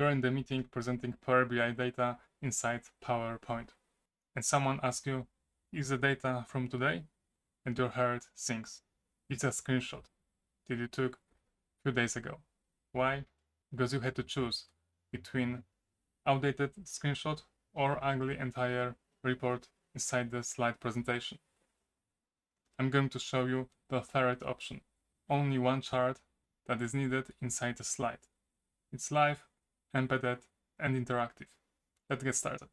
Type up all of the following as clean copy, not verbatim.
You're in the meeting presenting Power BI data inside PowerPoint. And someone asks you, is the data from today? And your heart sinks. It's a screenshot that you took a few days ago. Why? Because you had to choose between outdated screenshot or ugly entire report inside the slide presentation. I'm going to show you the third option. Only one chart that is needed inside the slide. It's live, embedded, and interactive. Let's get started.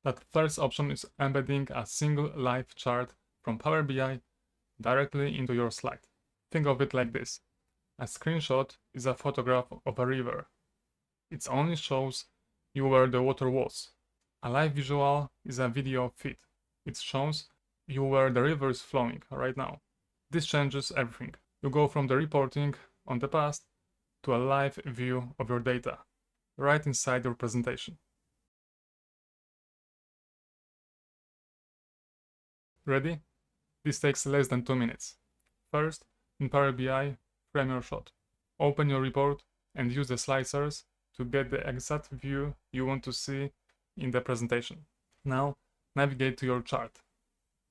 That first option is embedding a single live chart from Power BI directly into your slide. Think of it like this. A screenshot is a photograph of a river. It only shows you where the water was. A live visual is a video feed. It shows you where the river is flowing right now. This changes everything. You go from the reporting on the past to a live view of your data, right inside your presentation. Ready? This takes less than 2 minutes. First, in Power BI, frame your shot. Open your report and use the slicers to get the exact view you want to see in the presentation. Now, navigate to your chart.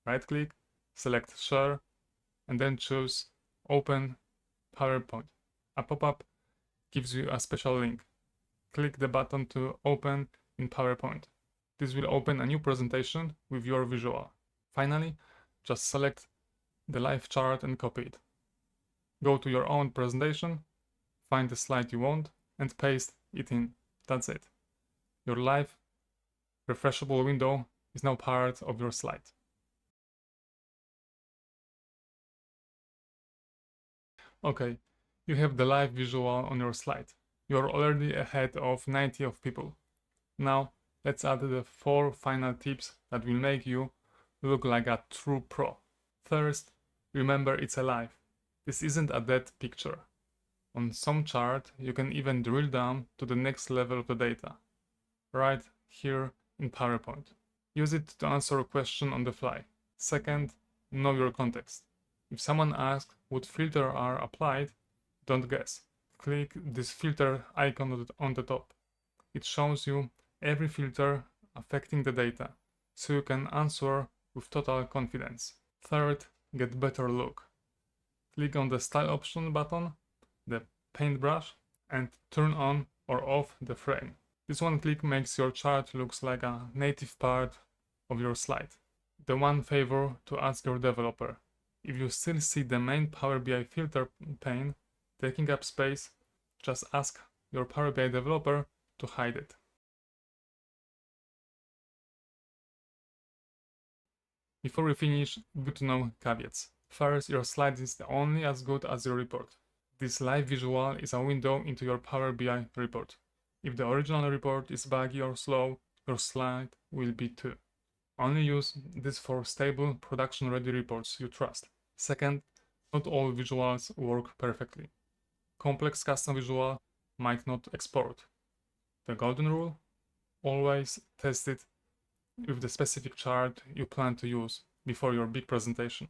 Right-click, select Share, and then choose Open PowerPoint. A pop-up gives you a special link. Click the button to open in PowerPoint. This will open a new presentation with your visual. Finally, just select the live chart and copy it. Go to your own presentation, find the slide you want, and paste it in. That's it. Your live, refreshable window is now part of your slide. Okay, you have the live visual on your slide. You're already ahead of 90 of people. Now, let's add the 4 final tips that will make you look like a true pro. First, remember it's alive. This isn't a dead picture. On some chart, you can even drill down to the next level of the data, right here in PowerPoint. Use it to answer a question on the fly. Second, know your context. If someone asks what filter are applied, don't guess. Click this filter icon on the top. It shows you every filter affecting the data, so you can answer with total confidence. Third, get better look. Click on the Style option button, the paintbrush, and turn on or off the frame. This one click makes your chart looks like a native part of your slide. The one favor to ask your developer. If you still see the main Power BI filter pane taking up space, just ask your Power BI developer to hide it. Before we finish, good to know caveats. First, your slide is only as good as your report. This live visual is a window into your Power BI report. If the original report is buggy or slow, your slide will be too. Only use this for stable, production-ready reports you trust. Second, not all visuals work perfectly. Complex custom visual might not export. The golden rule? Always test it with the specific chart you plan to use before your big presentation.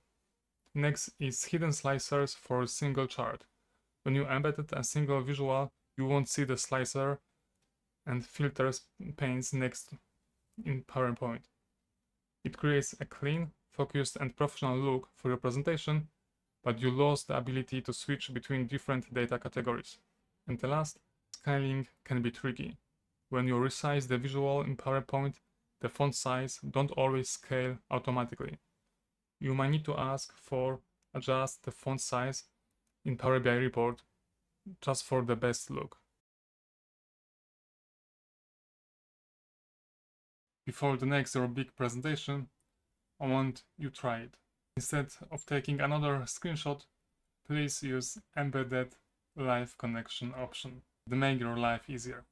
Next is hidden slicers for a single chart. When you embedded a single visual, you won't see the slicer and filters panes next in PowerPoint. It creates a clean, focused, and professional look for your presentation, but you lost the ability to switch between different data categories. And the last, scaling can be tricky. When you resize the visual in PowerPoint, the font size don't always scale automatically. You might need to ask for adjust the font size in Power BI report just for the best look. Before the next or big presentation, I want you to try it. Instead of taking another screenshot, please use embedded live connection option to make your life easier.